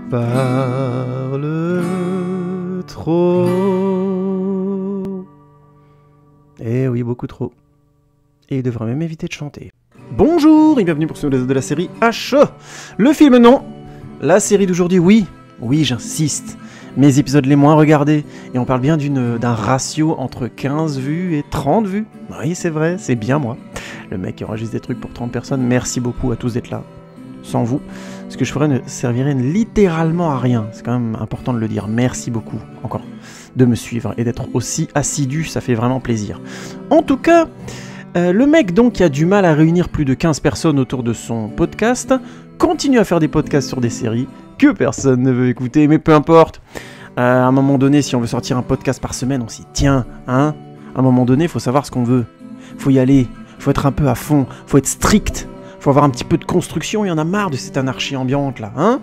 parle trop. Eh oui, beaucoup trop. Et il devrait même éviter de chanter. Bonjour et bienvenue pour ce nouvel épisode de la série H. Le film non. La série d'aujourd'hui oui. Oui, j'insiste. Mes épisodes les moins regardés. Et on parle bien d'un ratio entre 15 vues et 30 vues. Oui, c'est vrai, c'est bien moi. Le mec qui enregistre des trucs pour 30 personnes. Merci beaucoup à tous d'être là. Sans vous, ce que je ferais ne servirait littéralement à rien. C'est quand même important de le dire. Merci beaucoup, encore, de me suivre et d'être aussi assidu. Ça fait vraiment plaisir. En tout cas, le mec donc qui a du mal à réunir plus de 15 personnes autour de son podcast continue à faire des podcasts sur des séries que personne ne veut écouter, mais peu importe. À un moment donné, si on veut sortir un podcast par semaine, on s'y tient, hein. À un moment donné, il faut savoir ce qu'on veut. Faut y aller, faut être un peu à fond, faut être strict. Faut avoir un petit peu de construction, il y en a marre de cette anarchie ambiante là, hein.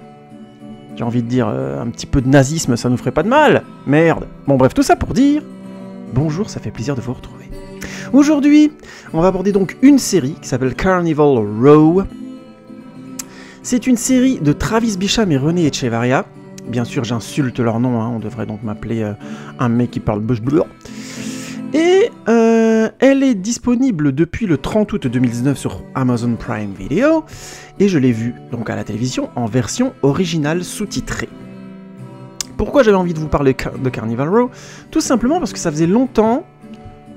J'ai envie de dire, un petit peu de nazisme, ça nous ferait pas de mal. Merde. Bon bref, tout ça pour dire, bonjour, ça fait plaisir de vous retrouver. Aujourd'hui, on va aborder donc une série qui s'appelle Carnival Row. C'est une série de Travis Bicham et René Echevarria. Bien sûr, j'insulte leur nom, hein. On devrait donc m'appeler un mec qui parle bush-blur. Et elle est disponible depuis le 30 août 2019 sur Amazon Prime Video, et je l'ai vue donc à la télévision en version originale sous-titrée. Pourquoi j'avais envie de vous parler de Carnival Row? Tout simplement parce que ça faisait longtemps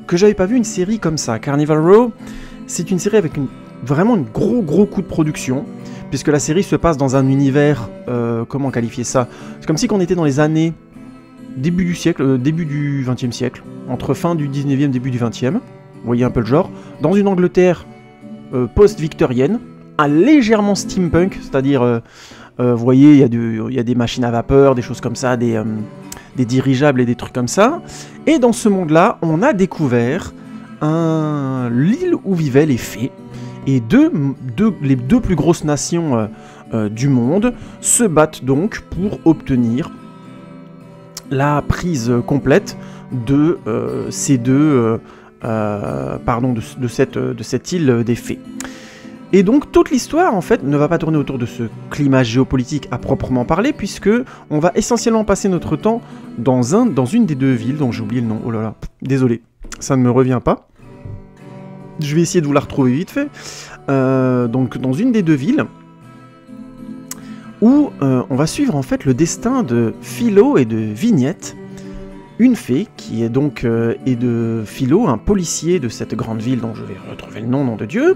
que j'avais pas vu une série comme ça. Carnival Row, c'est une série avec vraiment un gros coup de production, puisque la série se passe dans un univers, comment qualifier ça? C'est comme si on était dans les années début du siècle, début du 20e siècle, entre fin du 19e, début du 20e, vous voyez un peu le genre, dans une Angleterre post-victorienne, légèrement steampunk, c'est-à-dire, vous voyez, il y a des machines à vapeur, des choses comme ça, des dirigeables et des trucs comme ça, et dans ce monde-là, on a découvert l'île où vivaient les fées, et les deux plus grosses nations du monde se battent donc pour obtenir la prise complète de ces deux, de cette île des fées. Et donc toute l'histoire en fait ne va pas tourner autour de ce climat géopolitique à proprement parler, puisque on va essentiellement passer notre temps dans une des deux villes dont j'ai oublié le nom. Oh là là, désolé, ça ne me revient pas. Je vais essayer de vous la retrouver vite fait. Donc dans une des deux villes, où on va suivre en fait le destin de Philo et de Vignette, une fée qui est donc et de Philo, un policier de cette grande ville dont je vais retrouver le nom de Dieu,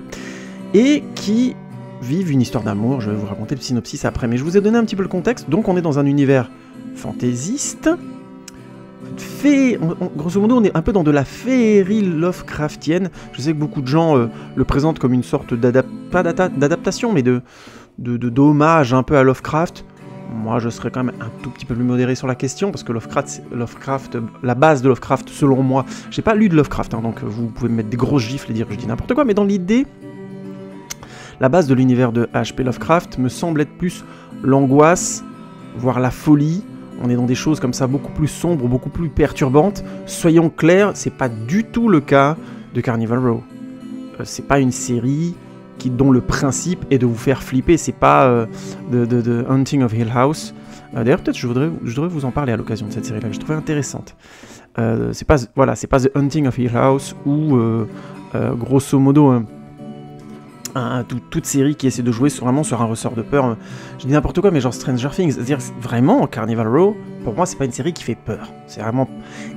et qui vivent une histoire d'amour. Je vais vous raconter le synopsis après, mais je vous ai donné un petit peu le contexte. Donc on est dans un univers fantaisiste, grosso modo on est un peu dans de la féerie Lovecraftienne. Je sais que beaucoup de gens le présentent comme une sorte d'adaptation, mais d'hommage un peu à Lovecraft. Moi je serais quand même un tout petit peu plus modéré sur la question, parce que Lovecraft, la base de Lovecraft selon moi, j'ai pas lu de Lovecraft, hein, donc vous pouvez me mettre des grosses gifles et dire que je dis n'importe quoi, mais dans l'idée, la base de l'univers de H.P. Lovecraft me semble être plus l'angoisse, voire la folie. On est dans des choses comme ça beaucoup plus sombres, beaucoup plus perturbantes. Soyons clairs, c'est pas du tout le cas de Carnival Row. C'est pas une série dont le principe est de vous faire flipper, c'est pas The Haunting of Hill House. D'ailleurs, peut-être je voudrais vous en parler à l'occasion de cette série-là, que je trouvais intéressante. C'est pas The Haunting of Hill House ou grosso modo toute série qui essaie de jouer vraiment sur un ressort de peur. Je dis n'importe quoi, mais genre Stranger Things. C'est-à-dire vraiment Carnival Row, pour moi, c'est pas une série qui fait peur. C'est vraiment,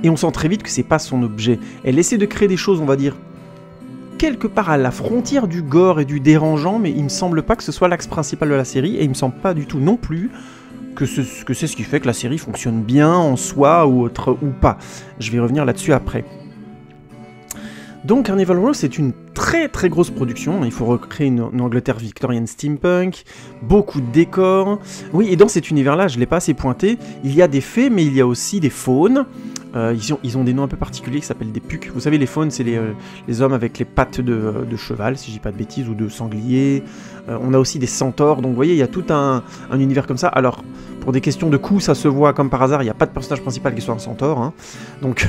et on sent très vite que c'est pas son objet. Elle essaie de créer des choses, on va dire, quelque part à la frontière du gore et du dérangeant, mais il me semble pas que ce soit l'axe principal de la série, et il me semble pas du tout non plus que c'est ce qui fait que la série fonctionne bien en soi ou pas. Je vais revenir là-dessus après. Donc Carnival Row, c'est une très grosse production. Il faut recréer une Angleterre victorienne steampunk, beaucoup de décors. Oui, et dans cet univers-là, je ne l'ai pas assez pointé, il y a des fées, mais il y a aussi des faunes. Ils ont des noms un peu particuliers qui s'appellent des pucs. Vous savez, les faunes, c'est les hommes avec les pattes de cheval, si je dis pas de bêtises, ou de sanglier. On a aussi des centaures, donc vous voyez, il y a tout un univers comme ça. Alors, pour des questions de coût, ça se voit comme par hasard, il n'y a pas de personnage principal qui soit un centaure. Hein. Donc,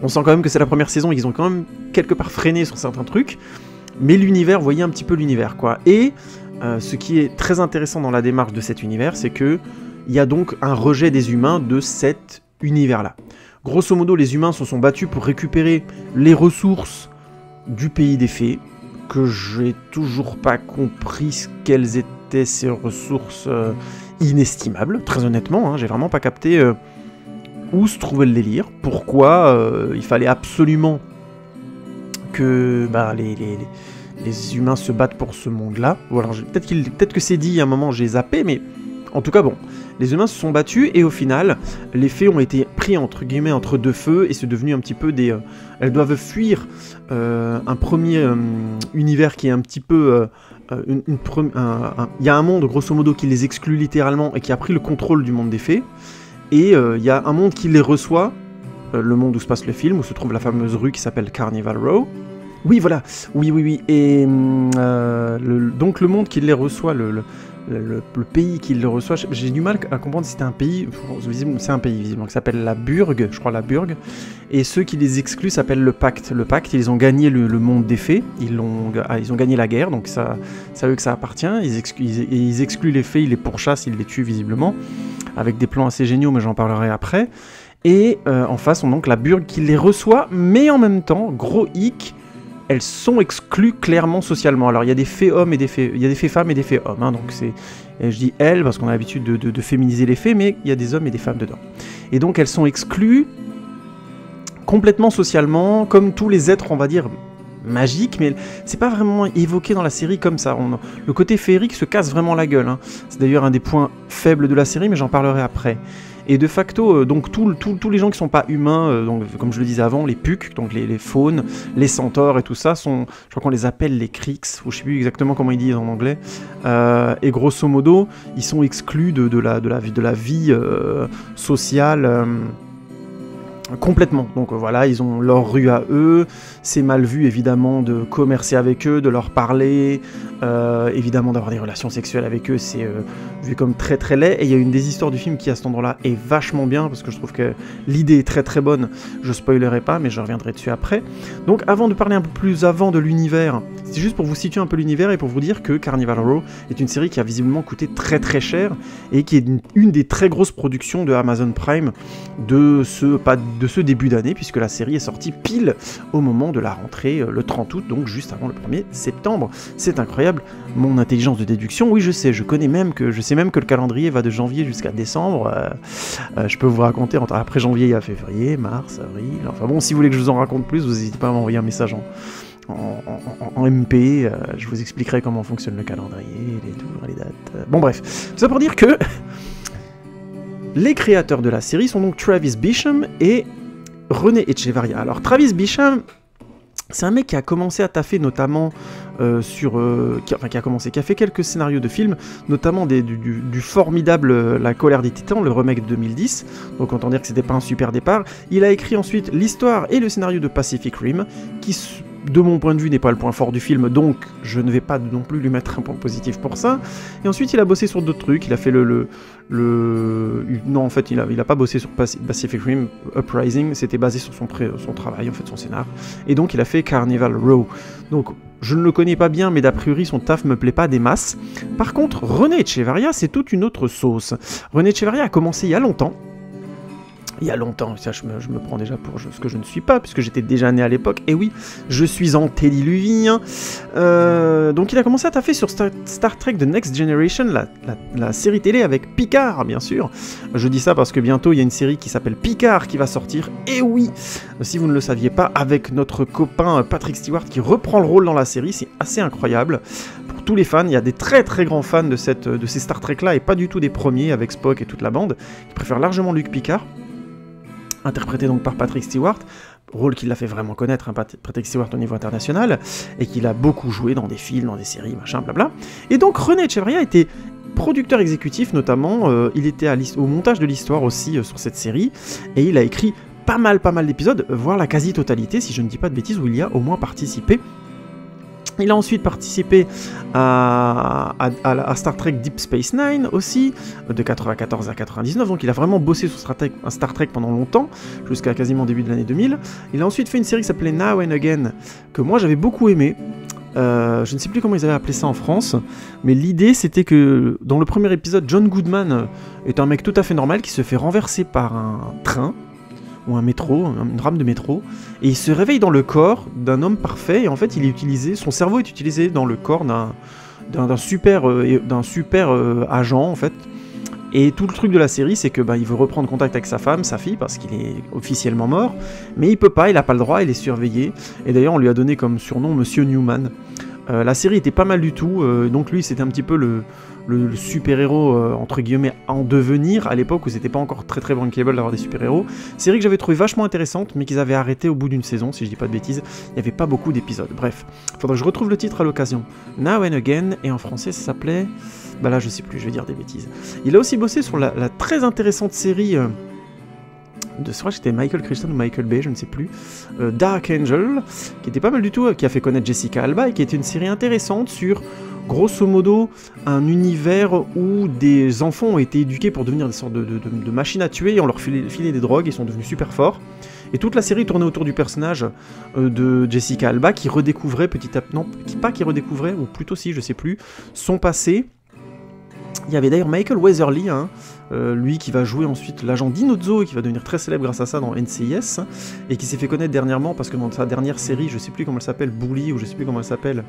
on sent quand même que c'est la première saison, ils ont quand même quelque part freiné sur certains trucs. Mais l'univers, vous voyez un petit peu l'univers, quoi. Et ce qui est très intéressant dans la démarche de cet univers, c'est que il y a donc un rejet des humains de cet univers-là. Grosso modo, les humains se sont battus pour récupérer les ressources du pays des fées, que j'ai toujours pas compris quelles étaient ces ressources inestimables, très honnêtement, hein, j'ai vraiment pas capté où se trouvait le délire, pourquoi il fallait absolument que les humains se battent pour ce monde-là. Ou alors peut-être que c'est dit à un moment, j'ai zappé, mais en tout cas bon, les humains se sont battus et au final, les fées ont été pris entre guillemets entre deux feux et c'est devenu un petit peu des... elles doivent fuir un premier univers qui est un petit peu... il y a un monde grosso modo qui les exclut littéralement et qui a pris le contrôle du monde des fées, et il y a un monde qui les reçoit, le monde où se passe le film, où se trouve la fameuse rue qui s'appelle Carnival Row. Oui, voilà, oui, et donc le monde qui les reçoit, le pays qui le reçoit, j'ai du mal à comprendre si c'était un pays, c'est un pays visiblement, qui s'appelle la Burg, je crois la Burg, et ceux qui les excluent s'appellent le Pacte. Le Pacte, ils ont gagné le monde des fées, ils ont gagné la guerre, donc c'est à eux que ça appartient, ils excluent les fées, ils les pourchassent, ils les tuent visiblement, avec des plans assez géniaux, mais j'en parlerai après, et en face on a donc la Burg qui les reçoit, mais en même temps, gros hic, elles sont exclues clairement socialement. Alors il y a des fées hommes et des fées, il y a des fées femmes et des fées hommes, hein, donc c'est, je dis elles parce qu'on a l'habitude de féminiser les fées, mais il y a des hommes et des femmes dedans. Et donc elles sont exclues complètement socialement, comme tous les êtres, on va dire, magiques, mais c'est pas vraiment évoqué dans la série comme ça. Le côté féerique se casse vraiment la gueule, hein. C'est d'ailleurs un des points faibles de la série, mais j'en parlerai après. Et de facto, donc tous les gens qui sont pas humains, donc, comme je le disais avant, les pucs, donc les faunes, les centaures et tout ça, je crois qu'on les appelle les Krix, ou je sais plus exactement comment ils disent en anglais, et grosso modo, ils sont exclus de la vie sociale complètement. Donc voilà, ils ont leur rue à eux, c'est mal vu évidemment de commercer avec eux, de leur parler, évidemment d'avoir des relations sexuelles avec eux, c'est vu comme très très laid, et il y a une des histoires du film qui à cet endroit-là est vachement bien, parce que je trouve que l'idée est très très bonne, je spoilerai pas, mais je reviendrai dessus après. Donc avant de parler un peu plus avant de l'univers, c'est juste pour vous situer un peu l'univers et pour vous dire que Carnival Row est une série qui a visiblement coûté très très cher, et qui est une des très grosses productions de Amazon Prime de ce début d'année, puisque la série est sortie pile au moment de la rentrée, le 30 août, donc juste avant le 1er septembre. C'est incroyable, mon intelligence de déduction, oui je sais, je sais même que le calendrier va de janvier jusqu'à décembre, je peux vous raconter, après janvier il y a février, mars, avril, enfin bon, si vous voulez que je vous en raconte plus, vous n'hésitez pas à m'envoyer un message en MP, je vous expliquerai comment fonctionne le calendrier, les tours, les dates, bon bref, tout ça pour dire que les créateurs de la série sont donc Travis Beacham et René Echevarria. Alors Travis Beacham, c'est un mec qui a commencé à taffer notamment qui a fait quelques scénarios de films, notamment du formidable La colère des titans, le remake de 2010, donc autant dire que c'était pas un super départ. Il a écrit ensuite l'histoire et le scénario de Pacific Rim, qui de mon point de vue n'est pas le point fort du film, donc je ne vais pas non plus lui mettre un point positif pour ça. Et ensuite il a bossé sur d'autres trucs, il a fait non en fait il a pas bossé sur Pacific Rim Uprising, c'était basé sur son travail, en fait son scénar, et donc il a fait Carnival Row. Donc je ne le connais pas bien, mais d'a priori son taf me plaît pas des masses. Par contre René Echevarria c'est toute une autre sauce. René Echevarria a commencé il y a longtemps, ça je me prends déjà pour ce que je ne suis pas, puisque j'étais déjà né à l'époque, et oui, je suis antédiluvien. Donc il a commencé à taffer sur Star Trek The Next Generation, la série télé avec Picard, bien sûr. Je dis ça parce que bientôt il y a une série qui s'appelle Picard qui va sortir, et oui, si vous ne le saviez pas, avec notre copain Patrick Stewart qui reprend le rôle dans la série, c'est assez incroyable. Pour tous les fans, il y a des très très grands fans de ces Star Trek là, et pas du tout des premiers avec Spock et toute la bande, qui préfèrent largement Luke Picard, interprété donc par Patrick Stewart, rôle qu'il l'a fait vraiment connaître, hein, Patrick Stewart au niveau international, et qu'il a beaucoup joué dans des films, dans des séries, machin, blabla. Et donc René Echevarria était producteur exécutif notamment, il était au montage de l'histoire aussi sur cette série, et il a écrit pas mal d'épisodes, voire la quasi-totalité, si je ne dis pas de bêtises, où il y a au moins participé. Il a ensuite participé à Star Trek Deep Space Nine aussi, de 94 à 99, donc il a vraiment bossé sur Star Trek pendant longtemps, jusqu'à quasiment début de l'année 2000. Il a ensuite fait une série qui s'appelait Now and Again, que moi j'avais beaucoup aimé, Je ne sais plus comment ils avaient appelé ça en France, mais l'idée c'était que dans le premier épisode, John Goodman est un mec tout à fait normal qui se fait renverser par un train ou un métro, une rame de métro, et il se réveille dans le corps d'un homme parfait, et en fait son cerveau est utilisé dans le corps d'un super agent en fait. Et tout le truc de la série, c'est que il veut reprendre contact avec sa femme, sa fille, parce qu'il est officiellement mort, mais il peut pas, il a pas le droit, il est surveillé, et d'ailleurs on lui a donné comme surnom Monsieur Newman. La série était pas mal du tout, donc lui c'était un petit peu le super-héros entre guillemets en devenir, à l'époque où c'était pas encore très très bankable d'avoir des super-héros. Série que j'avais trouvé vachement intéressante, mais qu'ils avaient arrêté au bout d'une saison, si je dis pas de bêtises, il n'y avait pas beaucoup d'épisodes. Bref, faudrait que je retrouve le titre à l'occasion. Now and Again, et en français ça s'appelait... Bah là je sais plus, je vais dire des bêtises. Il a aussi bossé sur la très intéressante série... je crois que c'était Michael Crichton ou Michael Bay, je ne sais plus, Dark Angel, qui était pas mal du tout, qui a fait connaître Jessica Alba, et qui était une série intéressante sur, grosso modo, un univers où des enfants ont été éduqués pour devenir des sortes de machines à tuer, et on leur filait des drogues, ils sont devenus super forts. Et toute la série tournait autour du personnage de Jessica Alba, qui redécouvrait petit à petit, non, pas qui redécouvrait, ou plutôt si, je sais plus, son passé. Il y avait d'ailleurs Michael Weatherly, lui qui va jouer ensuite l'agent Dinozzo et qui va devenir très célèbre grâce à ça dans NCIS, et qui s'est fait connaître dernièrement parce que dans sa dernière série, je sais plus comment elle s'appelle, Bully, ou je sais plus comment elle s'appelle,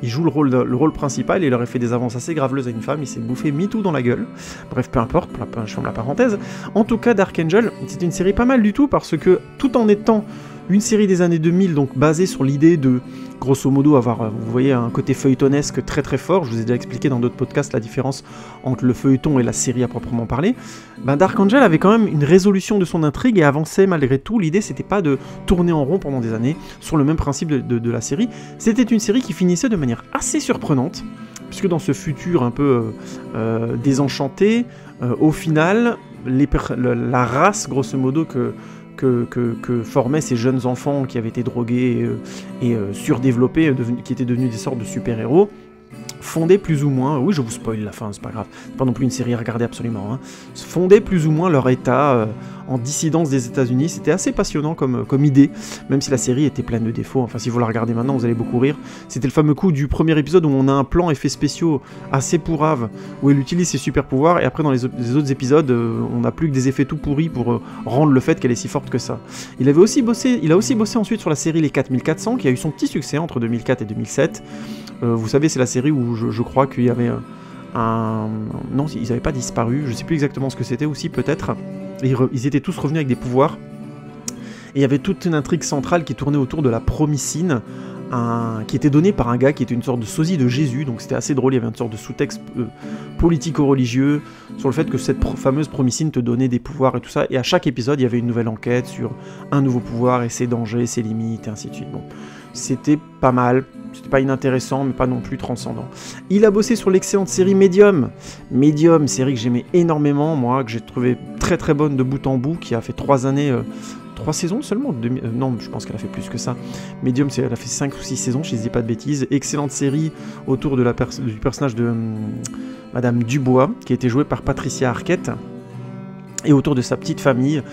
il joue le rôle principal et il aurait fait des avances assez graveleuses à une femme, il s'est bouffé MeToo dans la gueule. Bref, peu importe, je ferme la parenthèse. En tout cas, Dark Angel, c'est une série pas mal du tout parce que tout en étant une série des années 2000, donc basée sur l'idée de, grosso modo, avoir, vous voyez, un côté feuilletonesque très très fort. Je vous ai déjà expliqué dans d'autres podcasts la différence entre le feuilleton et la série à proprement parler. Dark Angel avait quand même une résolution de son intrigue et avançait malgré tout. L'idée, c'était pas de tourner en rond pendant des années sur le même principe de la série. C'était une série qui finissait de manière assez surprenante, puisque dans ce futur un peu désenchanté, au final, la race, grosso modo, que formaient ces jeunes enfants qui avaient été drogués et surdéveloppés, qui étaient devenus des sortes de super-héros, fondaient plus ou moins, oui je vous spoil la fin, c'est pas grave, c'est pas non plus une série à regarder absolument, fondaient plus ou moins leur état en dissidence des États-Unis. C'était assez passionnant comme idée, même si la série était pleine de défauts. Enfin, si vous la regardez maintenant, vous allez beaucoup rire. C'était le fameux coup du premier épisode où on a un plan effets spéciaux assez pourrave, où elle utilise ses super pouvoirs, et après dans les autres épisodes, on n'a plus que des effets tout pourris pour rendre le fait qu'elle est si forte que ça. Il a aussi bossé ensuite sur la série Les 4400, qui a eu son petit succès entre 2004 et 2007. Vous savez, c'est la série où je crois qu'il y avait non, ils n'avaient pas disparu, je sais plus exactement ce que c'était aussi, peut-être. Ils étaient tous revenus avec des pouvoirs. Et il y avait toute une intrigue centrale qui tournait autour de la promycine, qui était donnée par un gars qui était une sorte de sosie de Jésus, donc c'était assez drôle. Il y avait une sorte de sous-texte politico-religieux sur le fait que cette fameuse promycine te donnait des pouvoirs et tout ça, et à chaque épisode il y avait une nouvelle enquête sur un nouveau pouvoir et ses dangers, ses limites, et ainsi de suite. Bon, c'était pas mal, c'était pas inintéressant, mais pas non plus transcendant. Il a bossé sur l'excellente série Medium. Medium, série que j'aimais énormément, moi, que j'ai trouvé très très bonne de bout en bout, qui a fait 3 années... 3 saisons seulement, non, je pense qu'elle a fait plus que ça. Medium, elle a fait 5 ou 6 saisons, je ne dis pas de bêtises. Excellente série autour de du personnage de Madame Dubois, qui a été jouée par Patricia Arquette, et autour de sa petite famille,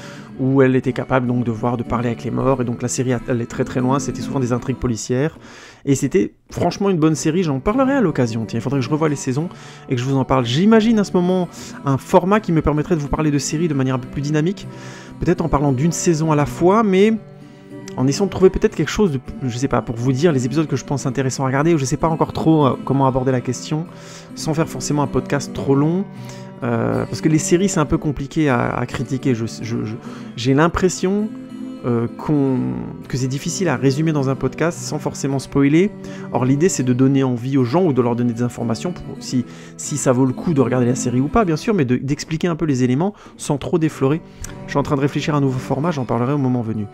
où elle était capable donc de parler avec les morts, et donc la série allait très très loin, c'était souvent des intrigues policières, et c'était franchement une bonne série. J'en parlerai à l'occasion, tiens, il faudrait que je revoie les saisons, et que je vous en parle. J'imagine à ce moment un format qui me permettrait de vous parler de séries de manière un peu plus dynamique, peut-être en parlant d'une saison à la fois, mais en essayant de trouver peut-être quelque chose de, je sais pas, pour vous dire les épisodes que je pense intéressants à regarder, ou je sais pas encore trop comment aborder la question, sans faire forcément un podcast trop long. Parce que les séries c'est un peu compliqué à critiquer, j'ai l'impression que c'est difficile à résumer dans un podcast sans forcément spoiler. Or l'idée c'est de donner envie aux gens ou de leur donner des informations pour, si ça vaut le coup de regarder la série ou pas bien sûr, mais d'expliquer un peu les éléments sans trop déflorer. Je suis en train de réfléchir à un nouveau format, j'en parlerai au moment venu.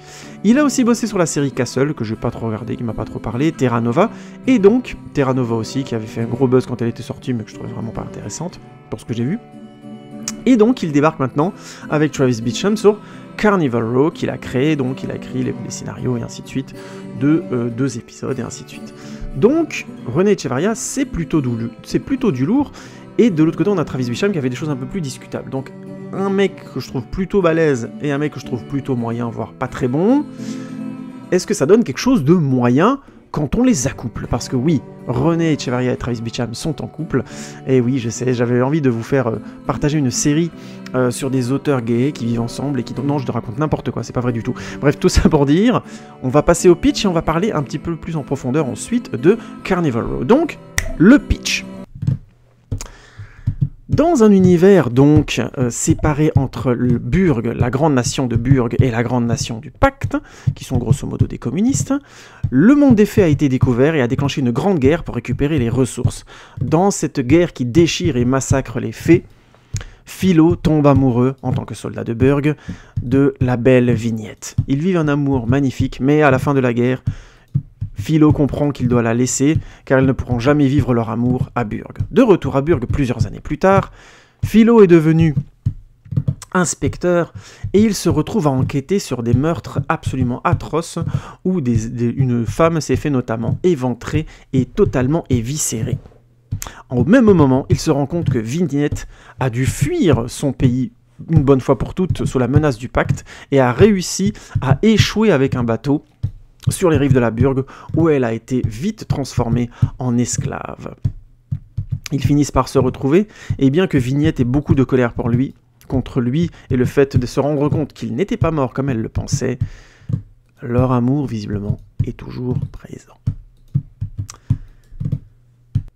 Il a aussi bossé sur la série Castle, que je n'ai pas trop regardé, qui m'a pas trop parlé, Terra Nova, et donc Terra Nova aussi, qui avait fait un gros buzz quand elle était sortie, mais que je trouvais vraiment pas intéressante, pour ce que j'ai vu. Et donc il débarque maintenant avec Travis Beacham sur Carnival Row, qu'il a créé, donc il a écrit les scénarios et ainsi de suite, de 2 épisodes et ainsi de suite. Donc René Echevarria, c'est plutôt du lourd, et de l'autre côté on a Travis Beacham qui avait des choses un peu plus discutables. Donc un mec que je trouve plutôt balèze et un mec que je trouve plutôt moyen, voire pas très bon. Est-ce que ça donne quelque chose de moyen quand on les accouple, parce que oui, René Echevarria et Travis Beacham sont en couple, et oui, je sais, j'avais envie de vous faire partager une série sur des auteurs gays qui vivent ensemble et qui... Non, je te raconte n'importe quoi, c'est pas vrai du tout. Bref, tout ça pour dire, on va passer au pitch et on va parler un petit peu plus en profondeur ensuite de Carnival Row. Donc, le pitch. Dans un univers donc séparé entre le Burg, la grande nation de Burg et la grande nation du Pacte, qui sont grosso modo des communistes, le monde des fées a été découvert et a déclenché une grande guerre pour récupérer les ressources. Dans cette guerre qui déchire et massacre les fées, Philo tombe amoureux, en tant que soldat de Burg, de la belle Vignette. Ils vivent un amour magnifique, mais à la fin de la guerre, Philo comprend qu'il doit la laisser, car ils ne pourront jamais vivre leur amour à Burg. De retour à Burg plusieurs années plus tard, Philo est devenu inspecteur, et il se retrouve à enquêter sur des meurtres absolument atroces, où une femme s'est fait notamment éventrer et totalement éviscérée. Au même moment, il se rend compte que Vignette a dû fuir son pays une bonne fois pour toutes sous la menace du pacte, et a réussi à échouer avec un bateau sur les rives de la Burg, où elle a été vite transformée en esclave. Ils finissent par se retrouver, et bien que Vignette ait beaucoup de colère contre lui, et le fait de se rendre compte qu'il n'était pas mort comme elle le pensait, leur amour, visiblement, est toujours présent.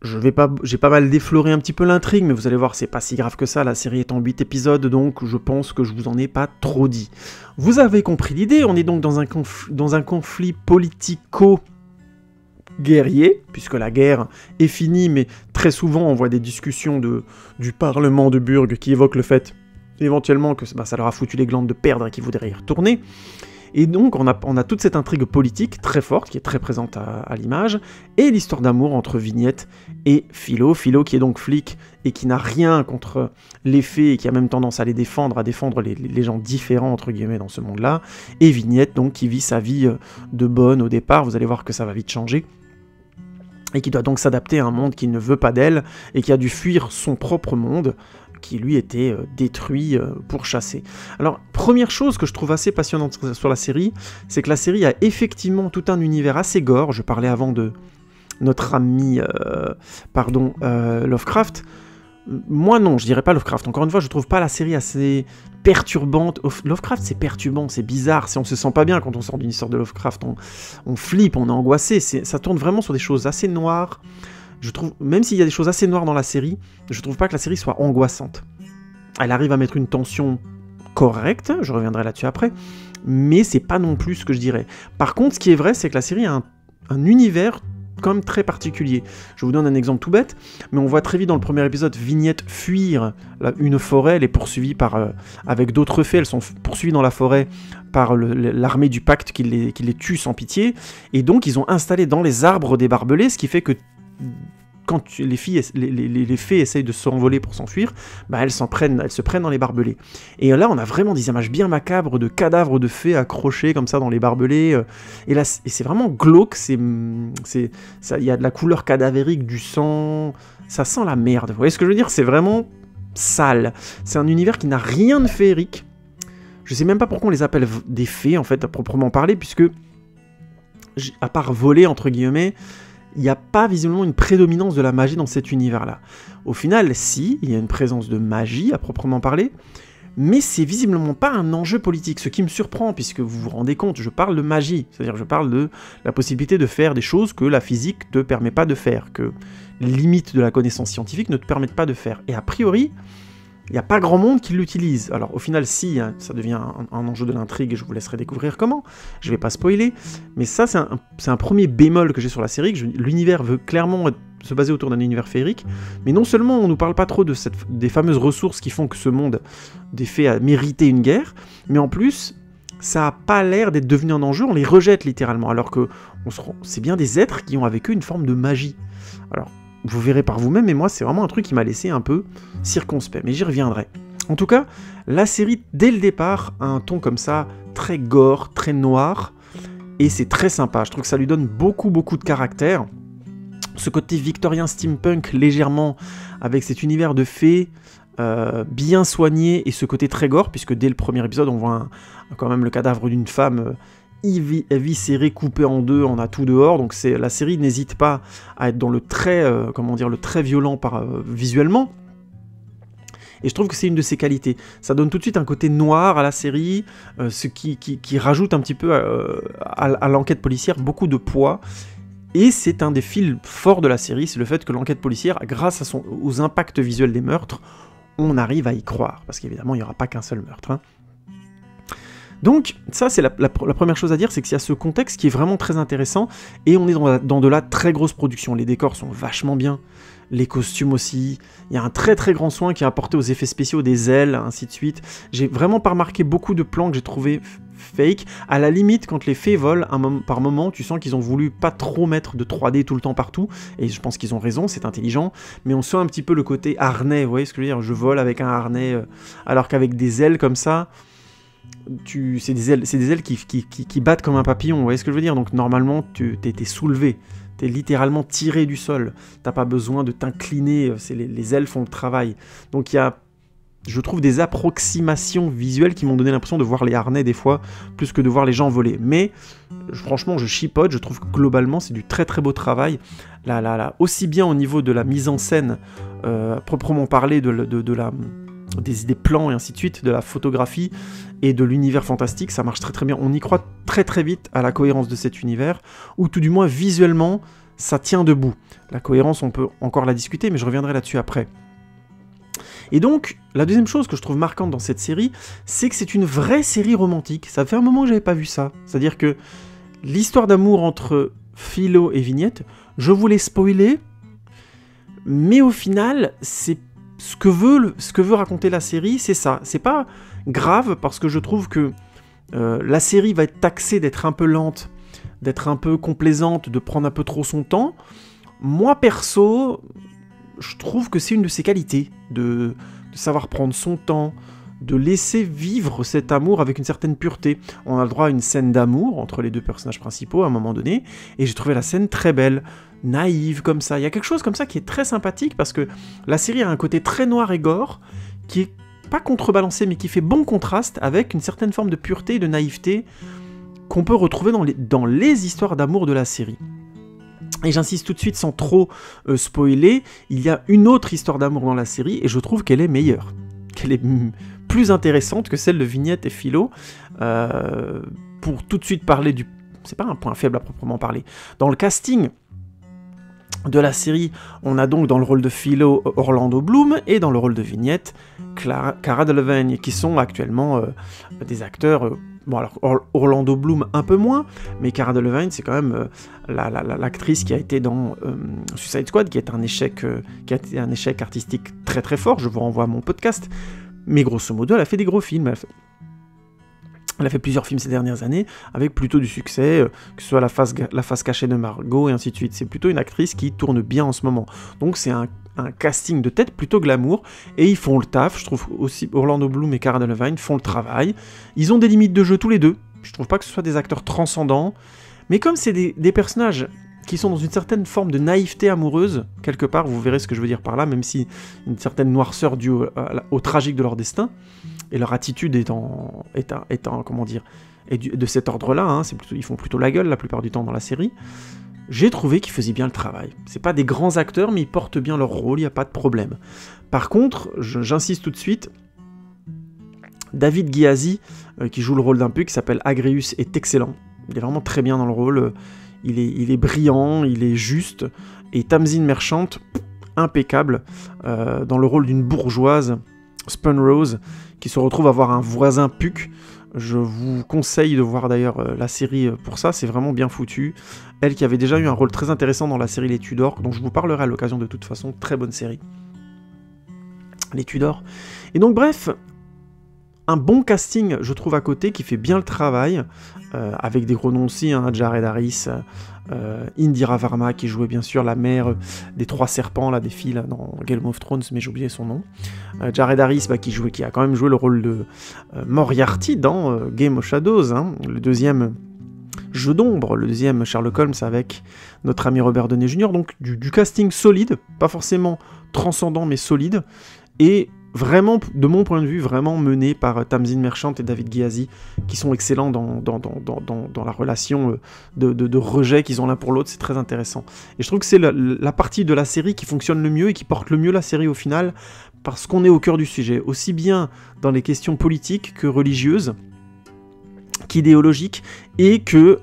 J'ai pas mal défloré un petit peu l'intrigue, mais vous allez voir, c'est pas si grave que ça, la série est en 8 épisodes, donc je pense que je vous en ai pas trop dit. Vous avez compris l'idée, on est donc dans un conflit politico-guerrier, puisque la guerre est finie, mais très souvent on voit des discussions du Parlement de Burg qui évoquent le fait, éventuellement, que ça leur a foutu les glandes de perdre et qu'ils voudraient y retourner. Et donc on a toute cette intrigue politique très forte, qui est très présente à l'image, et l'histoire d'amour entre Vignette et Philo. Philo qui est donc flic et qui n'a rien contre les fées et qui a même tendance à les défendre, les gens différents entre guillemets dans ce monde-là. Et Vignette donc qui vit sa vie de bonne au départ, vous allez voir que ça va vite changer. Et qui doit donc s'adapter à un monde qui ne veut pas d'elle et qui a dû fuir son propre monde, qui lui était détruit pour chasser. Alors, première chose que je trouve assez passionnante sur la série, c'est que la série a effectivement tout un univers assez gore. Je parlais avant de notre ami Lovecraft. Moi non, je dirais pas Lovecraft. Encore une fois, je trouve pas la série assez perturbante. Lovecraft, c'est perturbant, c'est bizarre. On se sent pas bien quand on sort d'une histoire de Lovecraft. On flippe, on est angoissé. Ça tourne vraiment sur des choses assez noires. Je trouve, même s'il y a des choses assez noires dans la série, je trouve pas que la série soit angoissante. Elle arrive à mettre une tension correcte, je reviendrai là-dessus après, mais c'est pas non plus ce que je dirais. Par contre, ce qui est vrai, c'est que la série a un univers quand même très particulier. Je vous donne un exemple tout bête, mais on voit très vite dans le premier épisode Vignette fuir une forêt, elle est poursuivie avec d'autres fées, elles sont poursuivies dans la forêt par l'armée du pacte qui les tue sans pitié, et donc ils ont installé dans les arbres des barbelés, ce qui fait que quand les fées essayent de s'envoler pour s'enfuir, bah elles se prennent dans les barbelés. Et là, on a vraiment des images bien macabres de cadavres de fées accrochés comme ça dans les barbelés. Et là, c'est vraiment glauque. Il y a de la couleur cadavérique, du sang. Ça sent la merde. Vous voyez ce que je veux dire? C'est vraiment sale. C'est un univers qui n'a rien de féerique. Je sais même pas pourquoi on les appelle des fées, en fait, à proprement parler, puisque, à part voler, entre guillemets, il n'y a pas visiblement une prédominance de la magie dans cet univers-là. Au final, si, il y a une présence de magie à proprement parler, mais c'est visiblement pas un enjeu politique, ce qui me surprend, puisque vous vous rendez compte, je parle de magie, c'est-à-dire je parle de la possibilité de faire des choses que la physique ne te permet pas de faire, que les limites de la connaissance scientifique ne te permettent pas de faire. Et a priori, il n'y a pas grand monde qui l'utilise. Alors au final, si, hein, ça devient un enjeu de l'intrigue, et je vous laisserai découvrir comment, je vais pas spoiler, mais ça c'est un premier bémol que j'ai sur la série, que l'univers veut clairement se baser autour d'un univers féerique, mais non seulement on nous parle pas trop des fameuses ressources qui font que ce monde des fées a mérité une guerre, mais en plus, ça a pas l'air d'être devenu un enjeu, on les rejette littéralement, alors que c'est bien des êtres qui ont avec eux une forme de magie. Alors, vous verrez par vous-même, mais moi, c'est vraiment un truc qui m'a laissé un peu circonspect, mais j'y reviendrai. En tout cas, la série, dès le départ, a un ton comme ça, très gore, très noir, et c'est très sympa. Je trouve que ça lui donne beaucoup de caractère. Ce côté victorien steampunk, légèrement, avec cet univers de fées, bien soigné, et ce côté très gore, puisque dès le premier épisode, on voit quand même le cadavre d'une femme éviscéré, coupé en deux, on a tout dehors, donc la série n'hésite pas à être dans le trait, le trait violent visuellement. Et je trouve que c'est une de ses qualités. Ça donne tout de suite un côté noir à la série, ce qui rajoute un petit peu à l'enquête policière beaucoup de poids. Et c'est un des fils forts de la série, c'est le fait que l'enquête policière, grâce aux impacts visuels des meurtres, on arrive à y croire. Parce qu'évidemment, il n'y aura pas qu'un seul meurtre. Hein. Donc, ça, c'est la première chose à dire, c'est qu'il y a ce contexte qui est vraiment très intéressant, et on est dans de la très grosse production. Les décors sont vachement bien, les costumes aussi, il y a un très très grand soin qui est apporté aux effets spéciaux, des ailes, ainsi de suite. J'ai vraiment pas remarqué beaucoup de plans que j'ai trouvé fake. À la limite, quand les fées volent, par moment, tu sens qu'ils ont voulu pas trop mettre de 3D tout le temps partout, et je pense qu'ils ont raison, c'est intelligent, mais on sent un petit peu le côté harnais, vous voyez ce que je veux dire, je vole avec un harnais, alors qu'avec des ailes comme ça, c'est des ailes qui battent comme un papillon, vous voyez ce que je veux dire, donc normalement, t'es soulevé. T'es littéralement tiré du sol, t'as pas besoin de t'incliner, les ailes font le travail. Donc il y a, je trouve, des approximations visuelles qui m'ont donné l'impression de voir les harnais des fois, plus que de voir les gens voler. Mais franchement, je chipote, je trouve que globalement c'est du très très beau travail. Aussi bien au niveau de la mise en scène, proprement parlé, des plans et ainsi de suite, de la photographie et de l'univers fantastique, ça marche très très bien. On y croit très très vite à la cohérence de cet univers, ou tout du moins visuellement, ça tient debout. La cohérence, on peut encore la discuter, mais je reviendrai là-dessus après. Et donc, la deuxième chose que je trouve marquante dans cette série, c'est que c'est une vraie série romantique. Ça fait un moment que j'avais pas vu ça. C'est-à-dire que l'histoire d'amour entre Philo et Vignette, je vous l'ai spoilé, mais au final, c'est ce que veut raconter la série, c'est ça. C'est pas grave, parce que je trouve que la série va être taxée d'être un peu lente, d'être un peu complaisante, de prendre un peu trop son temps. Moi, perso, je trouve que c'est une de ses qualités, de savoir prendre son temps, de laisser vivre cet amour avec une certaine pureté. On a le droit à une scène d'amour entre les deux personnages principaux à un moment donné, et j'ai trouvé la scène très belle, naïve comme ça. Il y a quelque chose comme ça qui est très sympathique, parce que la série a un côté très noir et gore, qui est pas contrebalancé, mais qui fait bon contraste avec une certaine forme de pureté et de naïveté qu'on peut retrouver dans les histoires d'amour de la série. Et j'insiste tout de suite sans trop spoiler, il y a une autre histoire d'amour dans la série, et je trouve qu'elle est meilleure, qu'elle est plus intéressante que celle de Vignette et Philo, pour tout de suite parler du... C'est pas un point faible à proprement parler. Dans le casting de la série, on a donc dans le rôle de Philo Orlando Bloom, et dans le rôle de Vignette, Cara Delevingne, qui sont actuellement des acteurs... Bon, alors Orlando Bloom un peu moins, mais Cara Delevingne, c'est quand même l'actrice qui a été dans Suicide Squad, qui a été un échec artistique très très fort. Je vous renvoie à mon podcast. Mais grosso modo, elle a fait des gros films. Elle a fait plusieurs films ces dernières années, avec plutôt du succès, que ce soit la face cachée de Margot, et ainsi de suite. C'est plutôt une actrice qui tourne bien en ce moment. Donc c'est un casting de tête plutôt glamour, et ils font le taf. Je trouve aussi Orlando Bloom et Cara Delevingne font le travail. Ils ont des limites de jeu tous les deux. Je trouve pas que ce soit des acteurs transcendants, mais comme c'est des personnages qui sont dans une certaine forme de naïveté amoureuse, quelque part, vous verrez ce que je veux dire par là, même si une certaine noirceur due au tragique de leur destin, et leur attitude étant comment dire, de cet ordre-là, hein, ils font plutôt la gueule la plupart du temps dans la série. J'ai trouvé qu'ils faisaient bien le travail. C'est pas des grands acteurs, mais ils portent bien leur rôle, il n'y a pas de problème. Par contre, j'insiste tout de suite, David Gyasi, qui joue le rôle d'un pug, qui s'appelle Agrius, est excellent. Il est vraiment très bien dans le rôle, il est brillant, il est juste, et Tamzin Merchant, impeccable, dans le rôle d'une bourgeoise, Spun Rose, qui se retrouve à avoir un voisin puk. Je vous conseille de voir d'ailleurs la série pour ça, c'est vraiment bien foutu. Elle qui avait déjà eu un rôle très intéressant dans la série Les Tudors, dont je vous parlerai à l'occasion de toute façon, très bonne série. Les Tudors. Et donc bref, un bon casting, je trouve, à côté, qui fait bien le travail, avec des gros noms aussi, hein, Jared Harris, Indira Varma, qui jouait bien sûr la mère des trois serpents, là, des filles là, dans Game of Thrones, mais j'ai oublié son nom. Jared Harris, qui a quand même joué le rôle de Moriarty dans Game of Shadows, hein, le deuxième jeu d'ombre, le deuxième Sherlock Holmes avec notre ami Robert Downey Jr., donc du casting solide, pas forcément transcendant, mais solide, et vraiment, de mon point de vue, vraiment mené par Tamzin Merchant et David Gyasi, qui sont excellents dans la relation de rejet qu'ils ont l'un pour l'autre, c'est très intéressant. Et je trouve que c'est la partie de la série qui fonctionne le mieux et qui porte le mieux la série au final, parce qu'on est au cœur du sujet, aussi bien dans les questions politiques que religieuses, qu'idéologiques, et que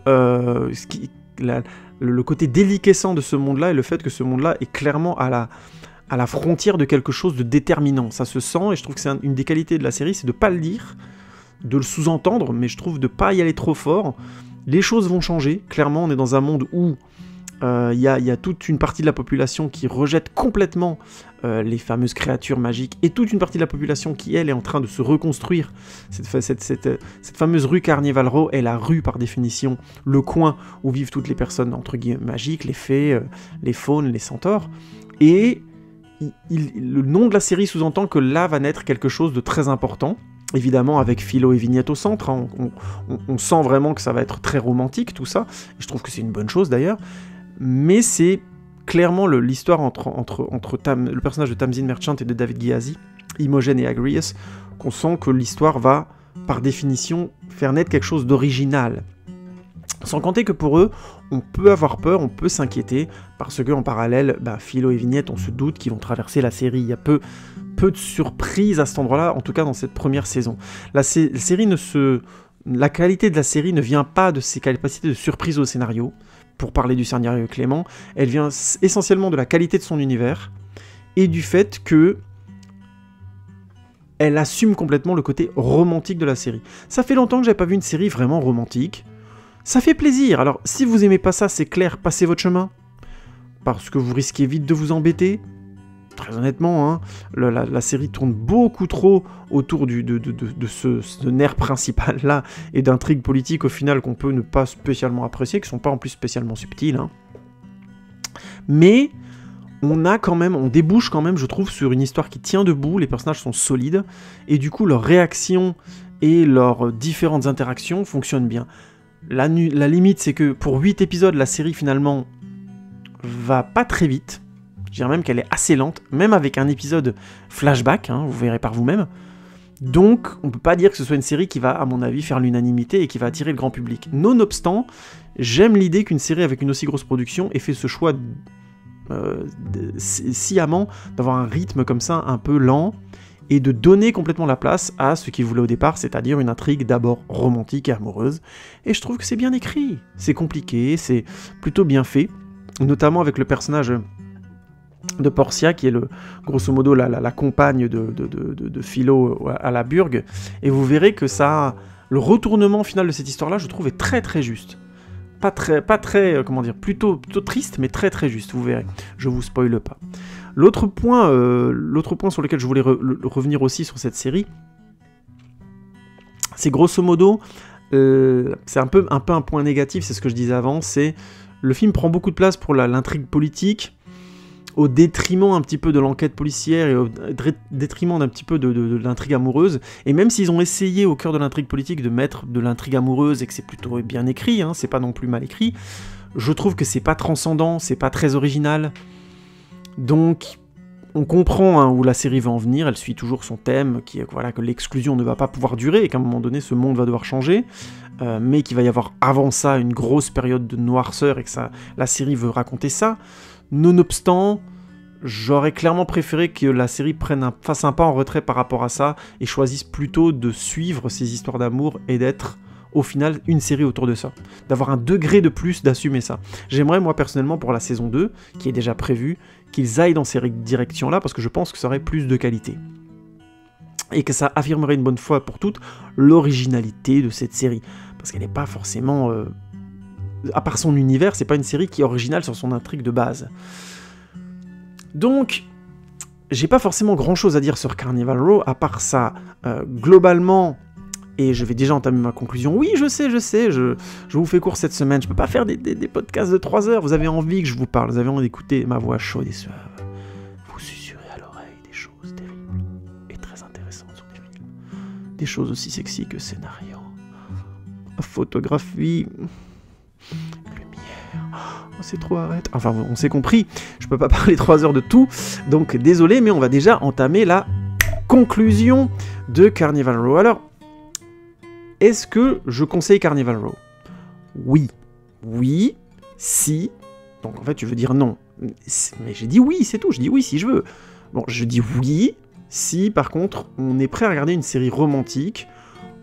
le côté déliquescent de ce monde-là, et le fait que ce monde-là est clairement à la frontière de quelque chose de déterminant. Ça se sent, et je trouve que c'est une des qualités de la série, c'est de ne pas le dire, de le sous-entendre, mais je trouve de ne pas y aller trop fort. Les choses vont changer, clairement, on est dans un monde où il y a toute une partie de la population qui rejette complètement les fameuses créatures magiques, et toute une partie de la population qui, elle, est en train de se reconstruire. Cette fameuse rue Carnival Row est la rue, par définition, le coin où vivent toutes les personnes, entre guillemets, magiques, les fées, les faunes, les centaures, et le nom de la série sous-entend que là va naître quelque chose de très important, évidemment avec Philo et Vignette au centre, hein. On sent vraiment que ça va être très romantique tout ça, et je trouve que c'est une bonne chose d'ailleurs, mais c'est clairement l'histoire entre le personnage de Tamzin Merchant et de David Gyasi, Imogen et Agrias, qu'on sent que l'histoire va, par définition, faire naître quelque chose d'original. Sans compter que pour eux, on peut avoir peur, on peut s'inquiéter, parce qu'en parallèle, Philo et Vignette, on se doute qu'ils vont traverser la série. Il y a peu de surprises à cet endroit-là, en tout cas dans cette première saison. La qualité de la série ne vient pas de ses capacités de surprise au scénario, pour parler du scénario Clément, elle vient essentiellement de la qualité de son univers, et du fait que elle assume complètement le côté romantique de la série. Ça fait longtemps que j'avais pas vu une série vraiment romantique. Ça fait plaisir. Alors, si vous aimez pas ça, c'est clair, passez votre chemin. Parce que vous risquez vite de vous embêter. Très honnêtement, hein, la série tourne beaucoup trop autour de ce nerf principal-là, et d'intrigues politiques, au final, qu'on peut ne pas spécialement apprécier, qui sont pas en plus spécialement subtiles. Hein. Mais on débouche quand même, je trouve, sur une histoire qui tient debout, les personnages sont solides, et du coup, leurs réactions et leurs différentes interactions fonctionnent bien. La limite, c'est que pour 8 épisodes, la série, finalement, va pas très vite. Je dirais même qu'elle est assez lente, même avec un épisode flashback, hein, vous verrez par vous-même. Donc, on peut pas dire que ce soit une série qui va, à mon avis, faire l'unanimité et qui va attirer le grand public. Nonobstant, j'aime l'idée qu'une série avec une aussi grosse production ait fait ce choix sciemment d'avoir un rythme comme ça, un peu lent, et de donner complètement la place à ce qu'il voulait au départ, c'est-à-dire une intrigue d'abord romantique et amoureuse. Et je trouve que c'est bien écrit, c'est compliqué, c'est plutôt bien fait, notamment avec le personnage de Portia, qui est grosso modo la compagne de Philo à la Burgue, et vous verrez que le retournement final de cette histoire-là, je trouve, est très très juste. Pas très, comment dire, plutôt triste, mais très très juste, vous verrez. Je vous spoile pas. L'autre point sur lequel je voulais revenir aussi sur cette série, c'est grosso modo, c'est un peu un point négatif, c'est ce que je disais avant, c'est le film prend beaucoup de place pour l'intrigue politique, au détriment un petit peu de l'enquête policière et au détriment d'un petit peu de l'intrigue amoureuse. Et même s'ils ont essayé au cœur de l'intrigue politique de mettre de l'intrigue amoureuse et que c'est plutôt bien écrit, hein, c'est pas non plus mal écrit, je trouve que c'est pas transcendant, c'est pas très original. Donc on comprend hein, où la série va en venir, elle suit toujours son thème, qui est que l'exclusion ne va pas pouvoir durer et qu'à un moment donné ce monde va devoir changer, mais qu'il va y avoir avant ça une grosse période de noirceur et que la série veut raconter ça. Nonobstant, j'aurais clairement préféré que la série fasse un pas en retrait par rapport à ça et choisisse plutôt de suivre ces histoires d'amour et d'être au final une série autour de ça. D'avoir un degré de plus d'assumer ça. J'aimerais moi personnellement pour la saison 2, qui est déjà prévue, qu'ils aillent dans ces directions-là parce que je pense que ça aurait plus de qualité. Et que ça affirmerait une bonne fois pour toutes l'originalité de cette série. Parce qu'elle n'est pas forcément... à part son univers, c'est pas une série qui est originale sur son intrigue de base. Donc, j'ai pas forcément grand chose à dire sur Carnival Row, à part ça, globalement, et je vais déjà entamer ma conclusion, oui, je sais, je vous fais court cette semaine, je peux pas faire des podcasts de 3 heures, vous avez envie que je vous parle, vous avez envie d'écouter ma voix chaude et suave, vous susurrer à l'oreille des choses terribles et très intéressantes sur des films, des choses aussi sexy que scénario, photographie... Oh, c'est trop, arrête. Enfin, on s'est compris, je peux pas parler 3 heures de tout, donc désolé, mais on va déjà entamer la conclusion de Carnival Row. Alors, est-ce que je conseille Carnival Row? Oui. Oui. Si. Donc en fait, tu veux dire non. Mais j'ai dit oui, c'est tout. Je dis oui si je veux. Bon, je dis oui si, par contre, on est prêt à regarder une série romantique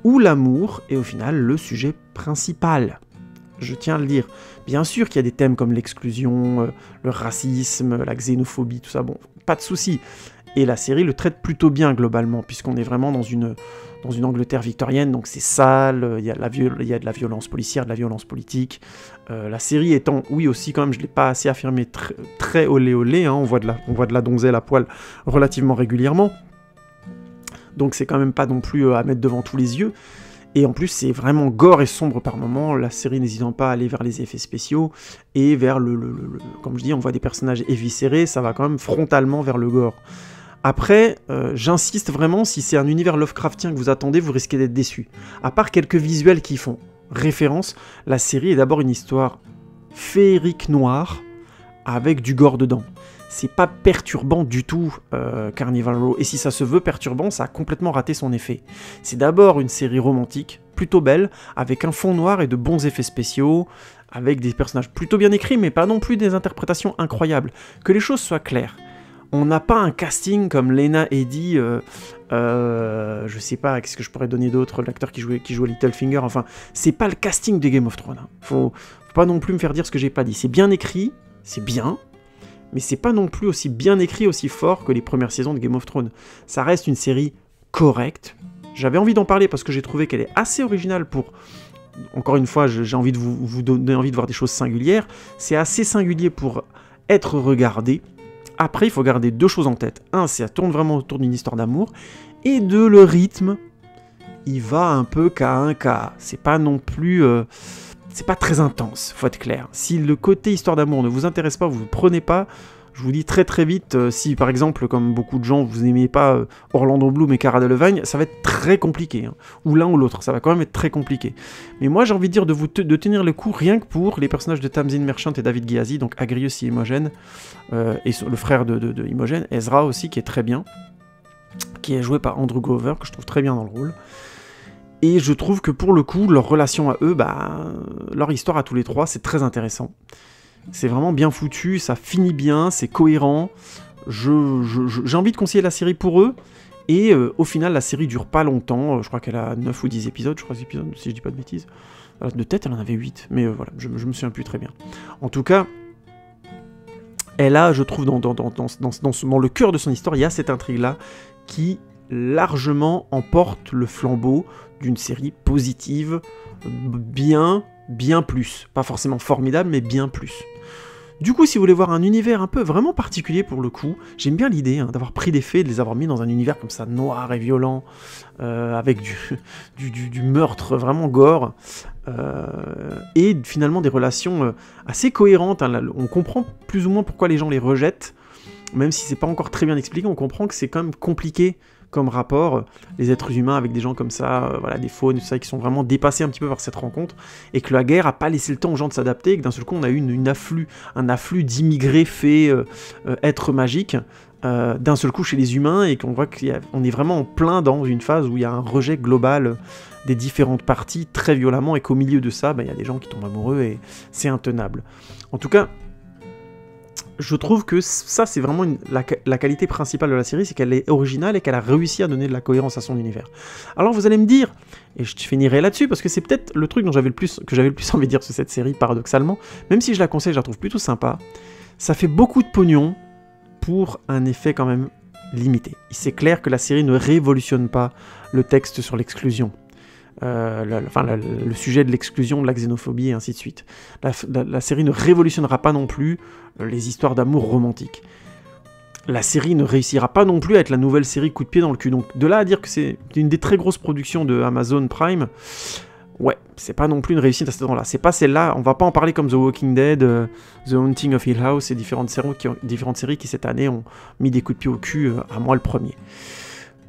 où l'amour est au final le sujet principal. Je tiens à le dire. Bien sûr qu'il y a des thèmes comme l'exclusion, le racisme, la xénophobie, tout ça, bon, pas de souci. Et la série le traite plutôt bien globalement, puisqu'on est vraiment dans une Angleterre victorienne, donc c'est sale, il y a de la violence policière, de la violence politique. La série étant, oui aussi quand même, je ne l'ai pas assez affirmé, très olé olé, hein, on voit de la donzelle à poil relativement régulièrement. Donc c'est quand même pas non plus à mettre devant tous les yeux. Et en plus, c'est vraiment gore et sombre par moments, la série n'hésitant pas à aller vers les effets spéciaux, et vers comme je dis, on voit des personnages éviscérés, ça va quand même frontalement vers le gore. Après, j'insiste vraiment, si c'est un univers Lovecraftien que vous attendez, vous risquez d'être déçu. À part quelques visuels qui font référence, la série est d'abord une histoire féerique noire, avec du gore dedans. C'est pas perturbant du tout, Carnival Row, et si ça se veut perturbant, ça a complètement raté son effet. C'est d'abord une série romantique, plutôt belle, avec un fond noir et de bons effets spéciaux, avec des personnages plutôt bien écrits, mais pas non plus des interprétations incroyables. Que les choses soient claires. On n'a pas un casting comme Lena Headey, je sais pas, qu'est-ce que je pourrais donner d'autre, l'acteur qui joue Littlefinger, enfin, c'est pas le casting de Game of Thrones. Hein. Faut pas non plus me faire dire ce que j'ai pas dit. C'est bien écrit, c'est bien, mais c'est pas non plus aussi bien écrit, aussi fort que les premières saisons de Game of Thrones. Ça reste une série correcte. J'avais envie d'en parler parce que j'ai trouvé qu'elle est assez originale pour... Encore une fois, j'ai envie de vous donner envie de voir des choses singulières. C'est assez singulier pour être regardé. Après, il faut garder deux choses en tête. Un, c'est ça tourne vraiment autour d'une histoire d'amour. Et deux, le rythme, il va un peu cas un cas. C'est pas non plus... c'est pas très intense, faut être clair. Si le côté histoire d'amour ne vous intéresse pas, vous ne prenez pas, je vous dis très très vite, si par exemple, comme beaucoup de gens, vous n'aimez pas Orlando Bloom et Cara Delevingne, ça va être très compliqué, hein. Ou l'un ou l'autre, ça va quand même être très compliqué. Mais moi j'ai envie de dire de tenir le coup rien que pour les personnages de Tamzin Merchant et David Gyasi, donc Agrius et Imogen, et le frère de Imogen, Ezra aussi, qui est très bien, qui est joué par Andrew Glover, que je trouve très bien dans le rôle. Et je trouve que pour le coup, leur relation à eux, leur histoire à tous les trois, c'est très intéressant. C'est vraiment bien foutu, ça finit bien, c'est cohérent. J'ai envie de conseiller la série pour eux. Et au final, la série dure pas longtemps. Je crois qu'elle a 9 ou 10 épisodes, si je dis pas de bêtises. De tête, elle en avait 8. Mais voilà, je me souviens plus très bien. En tout cas, elle a, je trouve, dans le cœur de son histoire, il y a cette intrigue-là qui largement emporte le flambeau d'une série positive, bien plus. Pas forcément formidable, mais bien plus. Du coup, si vous voulez voir un univers un peu vraiment particulier pour le coup, j'aime bien l'idée d'avoir pris des faits, de les avoir mis dans un univers comme ça, noir et violent, avec du meurtre vraiment gore, et finalement des relations assez cohérentes. Là, on comprend plus ou moins pourquoi les gens les rejettent, même si c'est pas encore très bien expliqué, on comprend que c'est quand même compliqué comme rapport, les êtres humains avec des gens comme ça, voilà, des faunes, tout ça, qui sont vraiment dépassés un petit peu par cette rencontre, et que la guerre a pas laissé le temps aux gens de s'adapter, et que d'un seul coup on a eu un afflux d'immigrés faits êtres magiques, d'un seul coup chez les humains, et qu'on voit qu'on est vraiment en plein dans une phase où il y a un rejet global des différentes parties, très violemment, et qu'au milieu de ça, il y a des gens qui tombent amoureux, et c'est intenable. En tout cas, je trouve que ça, c'est vraiment la qualité principale de la série, c'est qu'elle est originale et qu'elle a réussi à donner de la cohérence à son univers. Alors vous allez me dire, et je finirai là-dessus, parce que c'est peut-être le truc que j'avais le plus envie de dire sur cette série, paradoxalement, même si je la conseille, je la trouve plutôt sympa, ça fait beaucoup de pognon pour un effet quand même limité. C'est clair que la série ne révolutionne pas le texte sur l'exclusion. Le sujet de l'exclusion, de la xénophobie et ainsi de suite. La série ne révolutionnera pas non plus les histoires d'amour romantiques. La série ne réussira pas non plus à être la nouvelle série coup de pied dans le cul. Donc de là à dire que c'est une des très grosses productions de Amazon Prime, ouais, c'est pas non plus une réussite à cet endroit-là. C'est pas celle-là, on va pas en parler comme The Walking Dead, The Haunting of Hill House et différentes séries qui cette année ont mis des coups de pied au cul, à moi le premier.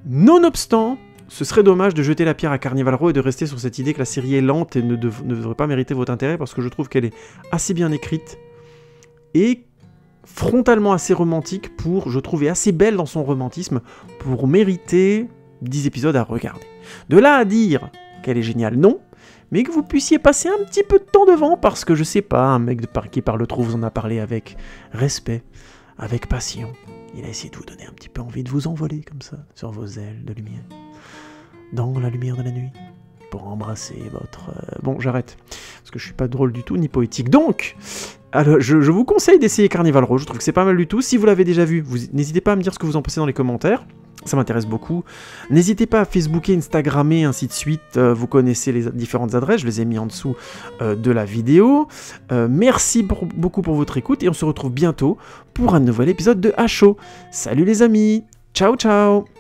Nonobstant, ce serait dommage de jeter la pierre à Carnival Row et de rester sur cette idée que la série est lente et ne devrait pas mériter votre intérêt, parce que je trouve qu'elle est assez bien écrite et frontalement assez romantique pour, je trouvais assez belle dans son romantisme, pour mériter 10 épisodes à regarder. De là à dire qu'elle est géniale, non, mais que vous puissiez passer un petit peu de temps devant, parce que je sais pas, un mec qui parle trop vous en a parlé avec respect, avec passion. Il a essayé de vous donner un petit peu envie de vous envoler comme ça, sur vos ailes de lumière, dans la lumière de la nuit, pour embrasser votre... Bon, j'arrête, parce que je suis pas drôle du tout, ni poétique. Donc, alors, je vous conseille d'essayer Carnival Row, je trouve que c'est pas mal du tout. Si vous l'avez déjà vu, n'hésitez pas à me dire ce que vous en pensez dans les commentaires. Ça m'intéresse beaucoup. N'hésitez pas à Facebooker, Instagrammer, ainsi de suite. Vous connaissez les différentes adresses, je les ai mis en dessous de la vidéo. Merci beaucoup pour votre écoute et on se retrouve bientôt pour un nouvel épisode de HO. Salut les amis, ciao ciao.